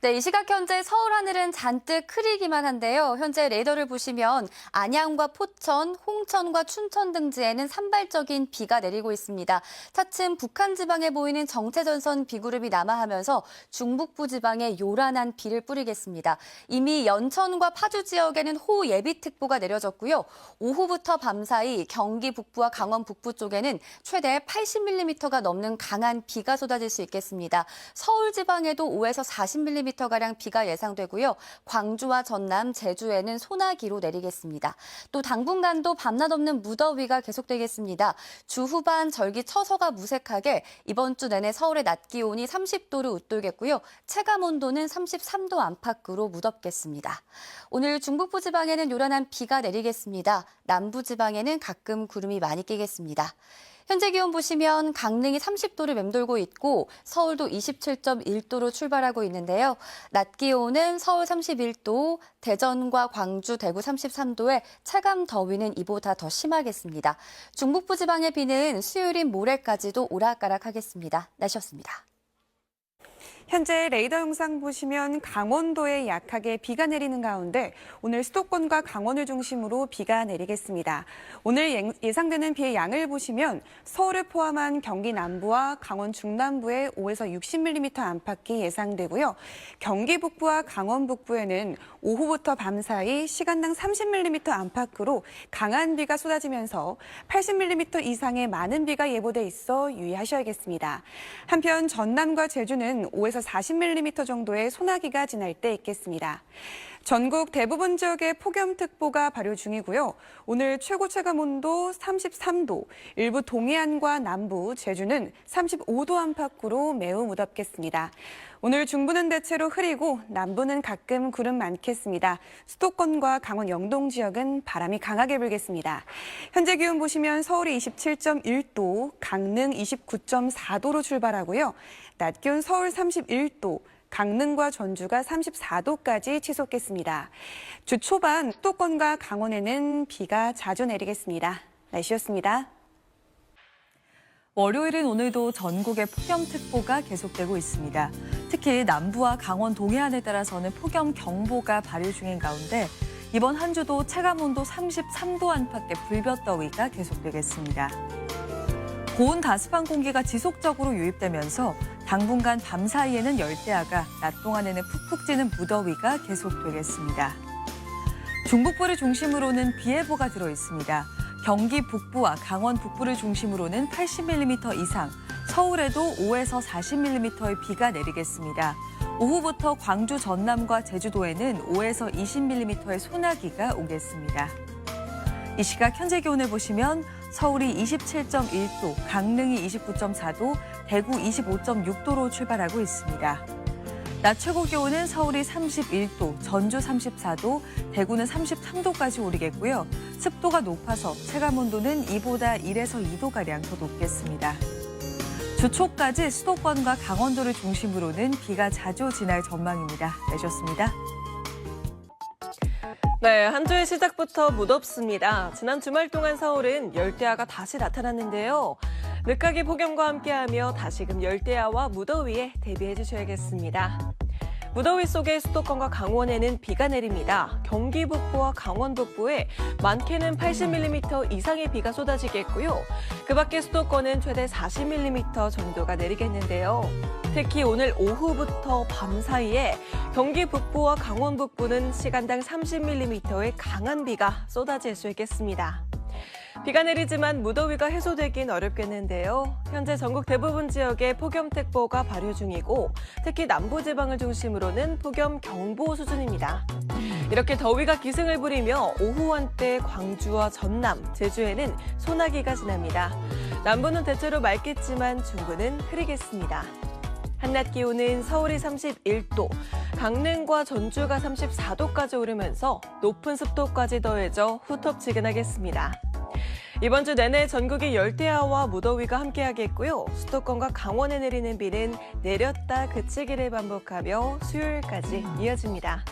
네, 이 시각 현재 서울 하늘은 잔뜩 흐리기만 한데요. 현재 레이더를 보시면 안양과 포천, 홍천과 춘천 등지에는 산발적인 비가 내리고 있습니다. 차츰 북한 지방에 보이는 정체전선 비구름이 남하하면서 중북부 지방에 요란한 비를 뿌리겠습니다. 이미 연천과 파주 지역에는 호우 예비특보가 내려졌고요. 오후부터 밤사이 경기 북부와 강원 북부 쪽에는 최대 80mm가 넘는 강한 비가 쏟아질 수 있겠습니다. 서울 지방에도 5에서 40mm 가량 비가 예상되고요. 광주와 전남, 제주에는 소나기로 내리겠습니다. 또 당분간도 밤낮 없는 무더위가 계속되겠습니다. 주 후반 절기 처서가 무색하게 이번 주 내내 서울의 낮 기온이 30도를 웃돌겠고요. 체감 온도는 33도 안팎으로 무덥겠습니다. 오늘 중북부 지방에는 요란한 비가 내리겠습니다. 남부 지방에는 가끔 구름이 많이 끼겠습니다. 현재 기온 보시면 강릉이 30도를 맴돌고 있고 서울도 27.1도로 출발하고 있는데요. 낮 기온은 서울 31도, 대전과 광주, 대구 33도에 체감 더위는 이보다 더 심하겠습니다. 중북부 지방의 비는 수요일인 모레까지도 오락가락하겠습니다. 날씨였습니다. 현재 레이더 영상 보시면 강원도에 약하게 비가 내리는 가운데 오늘 수도권과 강원을 중심으로 비가 내리겠습니다. 오늘 예상되는 비의 양을 보시면 서울을 포함한 경기 남부와 강원 중남부에 5에서 60mm 안팎이 예상되고요. 경기 북부와 강원 북부에는 오후부터 밤 사이 시간당 30mm 안팎으로 강한 비가 쏟아지면서 80mm 이상의 많은 비가 예보돼 있어 유의하셔야겠습니다. 한편 전남과 제주는 5에서 40mm 정도의 소나기가 지날 때 있겠습니다. 전국 대부분 지역에 폭염특보가 발효 중이고요. 오늘 최고 체감 온도 33도, 일부 동해안과 남부, 제주는 35도 안팎으로 매우 무덥겠습니다. 오늘 중부는 대체로 흐리고 남부는 가끔 구름 많겠습니다. 수도권과 강원 영동 지역은 바람이 강하게 불겠습니다. 현재 기온 보시면 서울이 27.1도, 강릉 29.4도로 출발하고요. 낮 기온 서울 31도, 강릉과 전주가 34도까지 치솟겠습니다. 주 초반 수도권과 강원에는 비가 자주 내리겠습니다. 날씨였습니다. 월요일은 오늘도 전국에 폭염특보가 계속되고 있습니다. 특히 남부와 강원 동해안에 따라서는 폭염경보가 발효 중인 가운데 이번 한 주도 체감온도 33도 안팎의 불볕더위가 계속되겠습니다. 고온 다습한 공기가 지속적으로 유입되면서 당분간 밤 사이에는 열대야가 낮 동안에는 푹푹 찌는 무더위가 계속되겠습니다. 중북부를 중심으로는 비 예보가 들어 있습니다. 경기 북부와 강원 북부를 중심으로는 80mm 이상, 서울에도 5에서 40mm의 비가 내리겠습니다. 오후부터 광주 전남과 제주도에는 5에서 20mm의 소나기가 오겠습니다. 이 시각 현재 기온을 보시면 서울이 27.1도, 강릉이 29.4도, 대구 25.6도로 출발하고 있습니다. 낮 최고 기온은 서울이 31도, 전주 34도, 대구는 33도까지 오르겠고요. 습도가 높아서 체감 온도는 이보다 1에서 2도가량 더 높겠습니다. 주 초까지 수도권과 강원도를 중심으로는 비가 자주 지날 전망입니다. 내셨습니다. 네, 한 주의 시작부터 무덥습니다. 지난 주말 동안 서울은 열대야가 다시 나타났는데요. 늦가기 폭염과 함께하며 다시금 열대야와 무더위에 대비해 주셔야겠습니다. 무더위 속에 수도권과 강원에는 비가 내립니다. 경기 북부와 강원 북부에 많게는 80mm 이상의 비가 쏟아지겠고요. 그 밖에 수도권은 최대 40mm 정도가 내리겠는데요. 특히 오늘 오후부터 밤 사이에 경기 북부와 강원 북부는 시간당 30mm의 강한 비가 쏟아질 수 있겠습니다. 비가 내리지만 무더위가 해소되긴 어렵겠는데요. 현재 전국 대부분 지역에 폭염특보가 발효 중이고 특히 남부지방을 중심으로는 폭염경보 수준입니다. 이렇게 더위가 기승을 부리며 오후 한때 광주와 전남, 제주에는 소나기가 지납니다. 남부는 대체로 맑겠지만 중부는 흐리겠습니다. 한낮 기온은 서울이 31도, 강릉과 전주가 34도까지 오르면서 높은 습도까지 더해져 후텁지근하겠습니다. 이번 주 내내 전국이 열대야와 무더위가 함께하겠고요. 수도권과 강원에 내리는 비는 내렸다 그치기를 반복하며 수요일까지 이어집니다.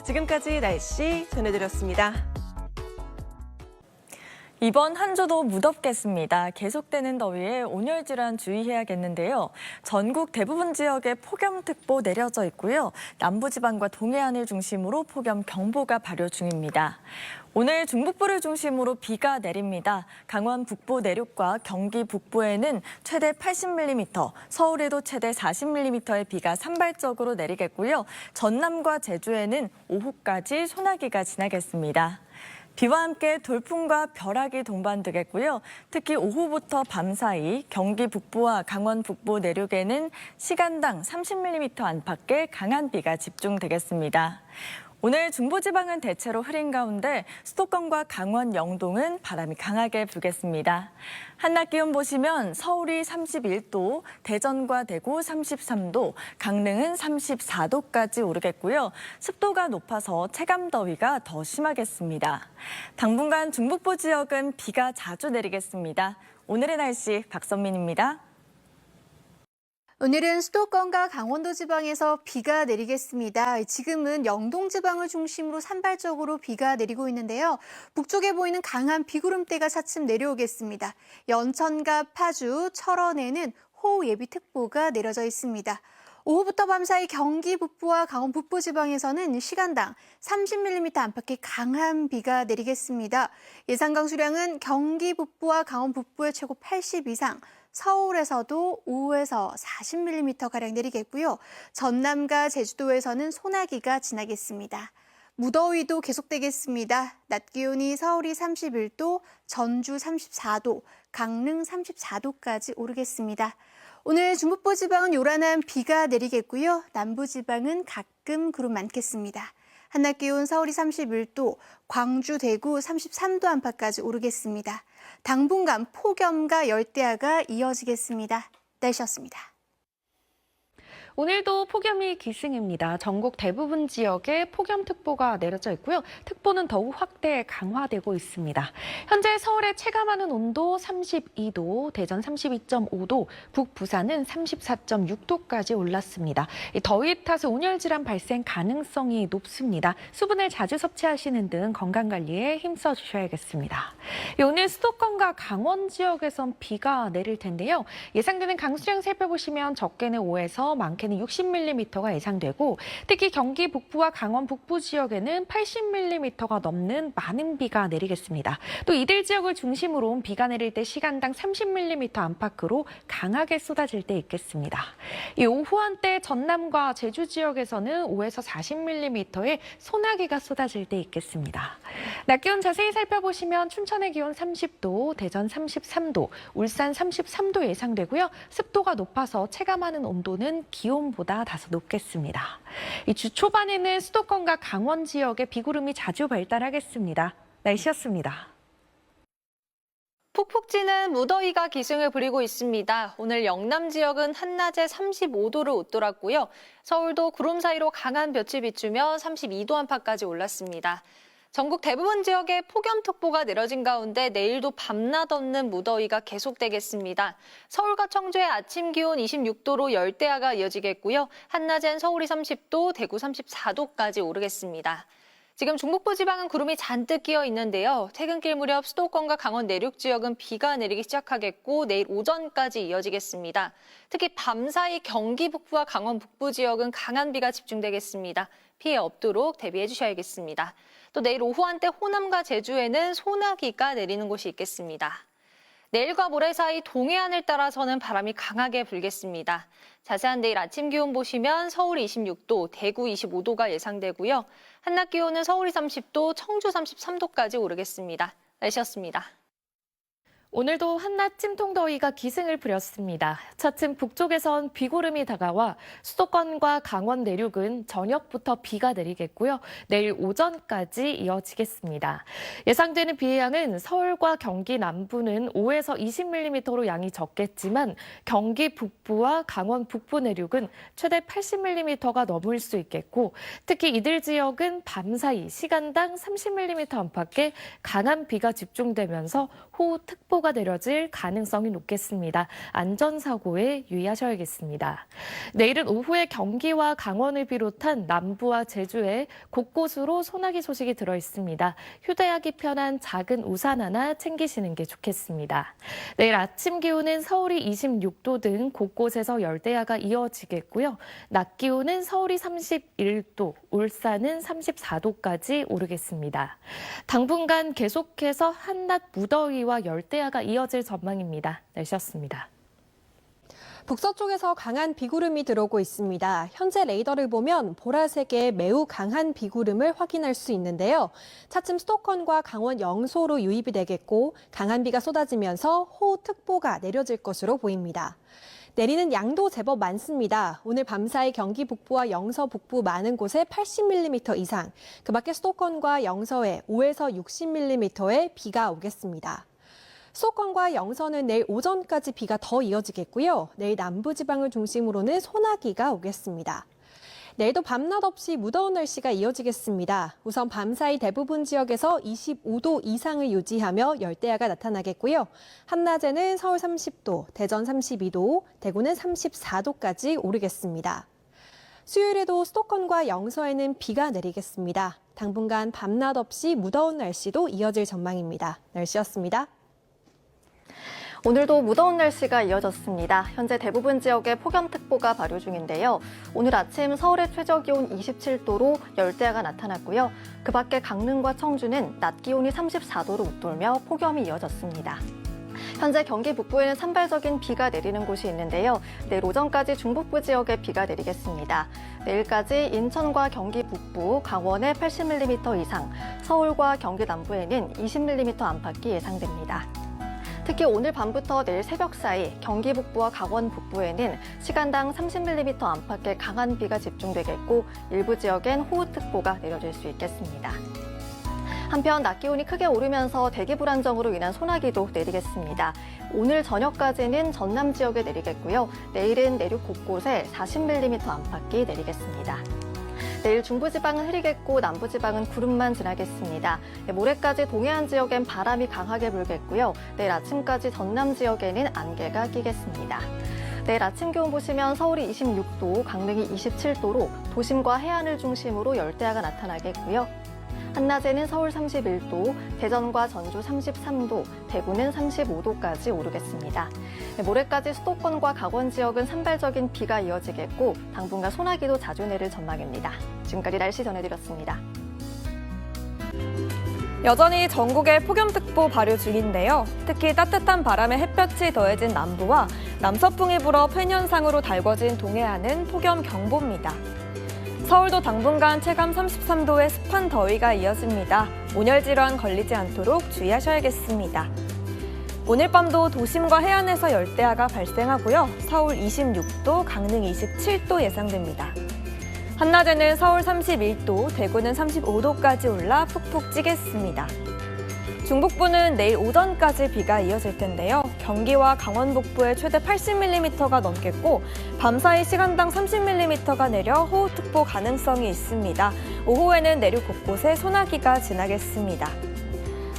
지금까지 날씨 전해드렸습니다. 이번 한 주도 무덥겠습니다. 계속되는 더위에 온열 질환 주의해야겠는데요. 전국 대부분 지역에 폭염특보 내려져 있고요. 남부지방과 동해안을 중심으로 폭염경보가 발효 중입니다. 오늘 중북부를 중심으로 비가 내립니다. 강원 북부 내륙과 경기 북부에는 최대 80mm, 서울에도 최대 40mm의 비가 산발적으로 내리겠고요. 전남과 제주에는 오후까지 소나기가 지나겠습니다. 비와 함께 돌풍과 벼락이 동반되겠고요. 특히 오후부터 밤 사이 경기 북부와 강원 북부 내륙에는 시간당 30mm 안팎의 강한 비가 집중되겠습니다. 오늘 중부지방은 대체로 흐린 가운데 수도권과 강원 영동은 바람이 강하게 불겠습니다. 한낮 기온 보시면 서울이 31도, 대전과 대구 33도, 강릉은 34도까지 오르겠고요. 습도가 높아서 체감더위가 더 심하겠습니다. 당분간 중북부 지역은 비가 자주 내리겠습니다. 오늘의 날씨 박선민입니다. 오늘은 수도권과 강원도 지방에서 비가 내리겠습니다. 지금은 영동 지방을 중심으로 산발적으로 비가 내리고 있는데요. 북쪽에 보이는 강한 비구름대가 차츰 내려오겠습니다. 연천과 파주, 철원에는 호우 예비특보가 내려져 있습니다. 오후부터 밤 사이 경기 북부와 강원 북부 지방에서는 시간당 30mm 안팎의 강한 비가 내리겠습니다. 예상 강수량은 경기 북부와 강원 북부의 최고 80 이상, 서울에서도 5에서 40mm가량 내리겠고요. 전남과 제주도에서는 소나기가 지나겠습니다. 무더위도 계속되겠습니다. 낮 기온이 서울이 31도, 전주 34도, 강릉 34도까지 오르겠습니다. 오늘 중북부 지방은 요란한 비가 내리겠고요. 남부 지방은 가끔 구름 많겠습니다. 한낮 기온 서울이 31도, 광주, 대구 33도 안팎까지 오르겠습니다. 당분간 폭염과 열대야가 이어지겠습니다. 날씨였습니다. 오늘도 폭염이 기승입니다. 전국 대부분 지역에 폭염특보가 내려져 있고요. 특보는 더욱 확대 강화되고 있습니다. 현재 서울의 체감하는 온도 32도, 대전 32.5도, 북 부산은 34.6도까지 올랐습니다. 이 더위 탓에 온열 질환 발생 가능성이 높습니다. 수분을 자주 섭취하시는 등 건강관리에 힘써 주셔야겠습니다. 오늘 수도권과 강원 지역에선 비가 내릴 텐데요. 예상되는 강수량 살펴보시면 적게는 5에서 많게는 60mm가 예상되고 특히 경기 북부와 강원 북부 지역에는 80mm가 넘는 많은 비가 내리겠습니다. 또 이들 지역을 중심으로 비가 내릴 때 시간당 30mm 안팎으로 강하게 쏟아질 때 있겠습니다. 이 오후 한때 전남과 제주 지역에서는 5에서 40mm의 소나기가 쏟아질 때 있겠습니다. 낮 기온 자세히 살펴보시면 춘천의 기온 30도, 대전 33도, 울산 33도 예상되고요. 습도가 높아서 체감하는 온도는 기온보다 다소 높겠습니다. 이 주 초반에는 수도권과 강원 지역에 비구름이 자주 발달하겠습니다. 날씨였습니다. 푹푹 찌는 무더위가 기승을 부리고 있습니다. 오늘 영남 지역은 한낮에 35도를 웃돌았고요. 서울도 구름 사이로 강한 볕이 비추며 32도 안팎까지 올랐습니다. 전국 대부분 지역에 폭염특보가 내려진 가운데 내일도 밤낮 없는 무더위가 계속되겠습니다. 서울과 청주의 아침 기온 26도로 열대야가 이어지겠고요. 한낮엔 서울이 30도, 대구 34도까지 오르겠습니다. 지금 중북부 지방은 구름이 잔뜩 끼어 있는데요. 퇴근길 무렵 수도권과 강원 내륙 지역은 비가 내리기 시작하겠고 내일 오전까지 이어지겠습니다. 특히 밤사이 경기 북부와 강원 북부 지역은 강한 비가 집중되겠습니다. 피해 없도록 대비해 주셔야겠습니다. 또 내일 오후 한때 호남과 제주에는 소나기가 내리는 곳이 있겠습니다. 내일과 모레 사이 동해안을 따라서는 바람이 강하게 불겠습니다. 자세한 내일 아침 기온 보시면 서울이 26도, 대구 25도가 예상되고요. 한낮 기온은 서울이 30도, 청주 33도까지 오르겠습니다. 날씨였습니다. 오늘도 한낮 찜통더위가 기승을 부렸습니다. 차츰 북쪽에선 비구름이 다가와 수도권과 강원 내륙은 저녁부터 비가 내리겠고요. 내일 오전까지 이어지겠습니다. 예상되는 비의 양은 서울과 경기 남부는 5에서 20mm로 양이 적겠지만 경기 북부와 강원 북부 내륙은 최대 80mm가 넘을 수 있겠고 특히 이들 지역은 밤사이 시간당 30mm 안팎의 강한 비가 집중되면서 호우특보 특보가 내려질 가능성이 높겠습니다. 안전사고에 유의하셔야겠습니다. 내일은 오후에 경기와 강원을 비롯한 남부와 제주에 곳곳으로 소나기 소식이 들어 있습니다. 휴대하기 편한 작은 우산 하나 챙기시는 게 좋겠습니다. 내일 아침 기온은 서울이 26도 등 곳곳에서 열대야가 이어지겠고요. 낮 기온은 서울이 31도, 울산은 34도까지 오르겠습니다. 당분간 계속해서 한낮 무더위와 열대야가 이어질 전망입니다. 날씨였습니다. 북서쪽에서 강한 비구름이 들어오고 있습니다. 현재 레이더를 보면 보라색의 매우 강한 비구름을 확인할 수 있는데요. 차츰 수도권과 강원 영서로 유입이 되겠고 강한 비가 쏟아지면서 호우특보가 내려질 것으로 보입니다. 내리는 양도 제법 많습니다. 오늘 밤사이 경기 북부와 영서 북부 많은 곳에 80mm 이상, 그 밖에 수도권과 영서에 5에서 60mm의 비가 오겠습니다. 수도권과 영서는 내일 오전까지 비가 더 이어지겠고요. 내일 남부지방을 중심으로는 소나기가 오겠습니다. 내일도 밤낮 없이 무더운 날씨가 이어지겠습니다. 우선 밤사이 대부분 지역에서 25도 이상을 유지하며 열대야가 나타나겠고요. 한낮에는 서울 30도, 대전 32도, 대구는 34도까지 오르겠습니다. 수요일에도 수도권과 영서에는 비가 내리겠습니다. 당분간 밤낮 없이 무더운 날씨도 이어질 전망입니다. 날씨였습니다. 오늘도 무더운 날씨가 이어졌습니다. 현재 대부분 지역에 폭염특보가 발효 중인데요. 오늘 아침 서울의 최저기온 27도로 열대야가 나타났고요. 그 밖에 강릉과 청주는 낮 기온이 34도로 웃돌며 폭염이 이어졌습니다. 현재 경기 북부에는 산발적인 비가 내리는 곳이 있는데요. 내일 오전까지 중북부 지역에 비가 내리겠습니다. 내일까지 인천과 경기 북부, 강원에 80mm 이상, 서울과 경기 남부에는 20mm 안팎이 예상됩니다. 특히 오늘 밤부터 내일 새벽 사이 경기 북부와 강원 북부에는 시간당 30mm 안팎의 강한 비가 집중되겠고 일부 지역엔 호우특보가 내려질 수 있겠습니다. 한편 낮 기온이 크게 오르면서 대기 불안정으로 인한 소나기도 내리겠습니다. 오늘 저녁까지는 전남 지역에 내리겠고요. 내일은 내륙 곳곳에 40mm 안팎이 내리겠습니다. 내일 중부지방은 흐리겠고 남부지방은 구름만 지나겠습니다. 모레까지 동해안 지역엔 바람이 강하게 불겠고요. 내일 아침까지 전남 지역에는 안개가 끼겠습니다. 내일 아침 기온 보시면 서울이 26도, 강릉이 27도로 도심과 해안을 중심으로 열대야가 나타나겠고요. 한낮에는 서울 31도, 대전과 전주 33도, 대구는 35도까지 오르겠습니다. 모레까지 수도권과 강원 지역은 산발적인 비가 이어지겠고 당분간 소나기도 자주 내릴 전망입니다. 지금까지 날씨 전해드렸습니다. 여전히 전국에 폭염특보 발효 중인데요. 특히 따뜻한 바람에 햇볕이 더해진 남부와 남서풍이 불어 팬현상으로 달궈진 동해안은 폭염경보입니다. 서울도 당분간 체감 33도의 습한 더위가 이어집니다. 온열 질환 걸리지 않도록 주의하셔야겠습니다. 오늘 밤도 도심과 해안에서 열대야가 발생하고요. 서울 26도, 강릉 27도 예상됩니다. 한낮에는 서울 31도, 대구는 35도까지 올라 푹푹 찌겠습니다. 중북부는 내일 오전까지 비가 이어질 텐데요. 경기와 강원 북부에 최대 80mm가 넘겠고 밤사이 시간당 30mm가 내려 호우특보 가능성이 있습니다. 오후에는 내륙 곳곳에 소나기가 지나겠습니다.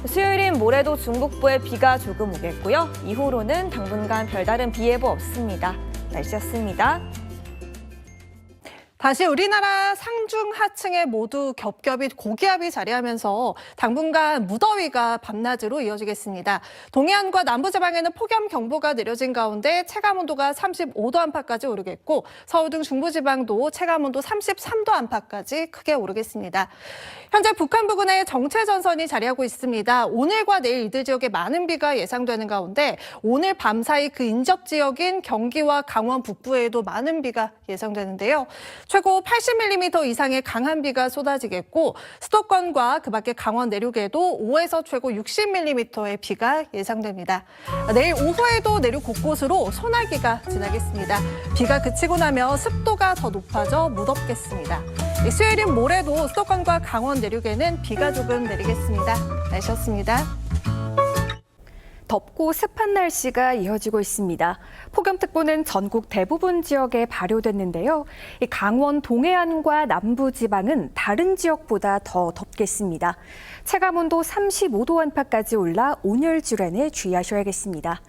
수요일인 모레도 중북부에 비가 조금 오겠고요. 이후로는 당분간 별다른 비 예보 없습니다. 날씨였습니다. 다시 우리나라 상중 하층에 모두 겹겹이 고기압이 자리하면서 당분간 무더위가 밤낮으로 이어지겠습니다. 동해안과 남부지방에는 폭염경보가 내려진 가운데 체감온도가 35도 안팎까지 오르겠고 서울 등 중부지방도 체감온도 33도 안팎까지 크게 오르겠습니다. 현재 북한 부근에 정체전선이 자리하고 있습니다. 오늘과 내일 이들 지역에 많은 비가 예상되는 가운데 오늘 밤사이 그 인접 지역인 경기와 강원 북부에도 많은 비가 예상되는데요. 최고 80mm 이상의 강한 비가 쏟아지겠고 수도권과 그 밖에 강원 내륙에도 5에서 최고 60mm의 비가 예상됩니다. 내일 오후에도 내륙 곳곳으로 소나기가 지나겠습니다. 비가 그치고 나면 습도가 더 높아져 무덥겠습니다. 수요일인 모레도 수도권과 강원 내륙에는 비가 조금 내리겠습니다. 날씨였습니다. 덥고 습한 날씨가 이어지고 있습니다. 폭염특보는 전국 대부분 지역에 발효됐는데요. 강원 동해안과 남부지방은 다른 지역보다 더 덥겠습니다. 체감온도 35도 안팎까지 올라 온열 질환에 주의하셔야겠습니다.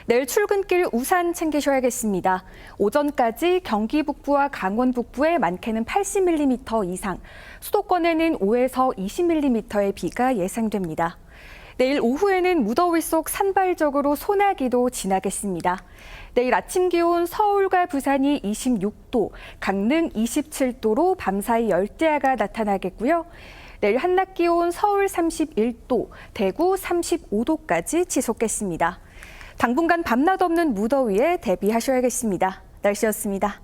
내일 출근길 우산 챙기셔야겠습니다. 오전까지 경기 북부와 강원 북부에 많게는 80mm 이상, 수도권에는 5에서 20mm의 비가 예상됩니다. 내일 오후에는 무더위 속 산발적으로 소나기도 지나겠습니다. 내일 아침 기온 서울과 부산이 26도, 강릉 27도로 밤사이 열대야가 나타나겠고요. 내일 한낮 기온 서울 31도, 대구 35도까지 지속겠습니다. 당분간 밤낮 없는 무더위에 대비하셔야겠습니다. 날씨였습니다.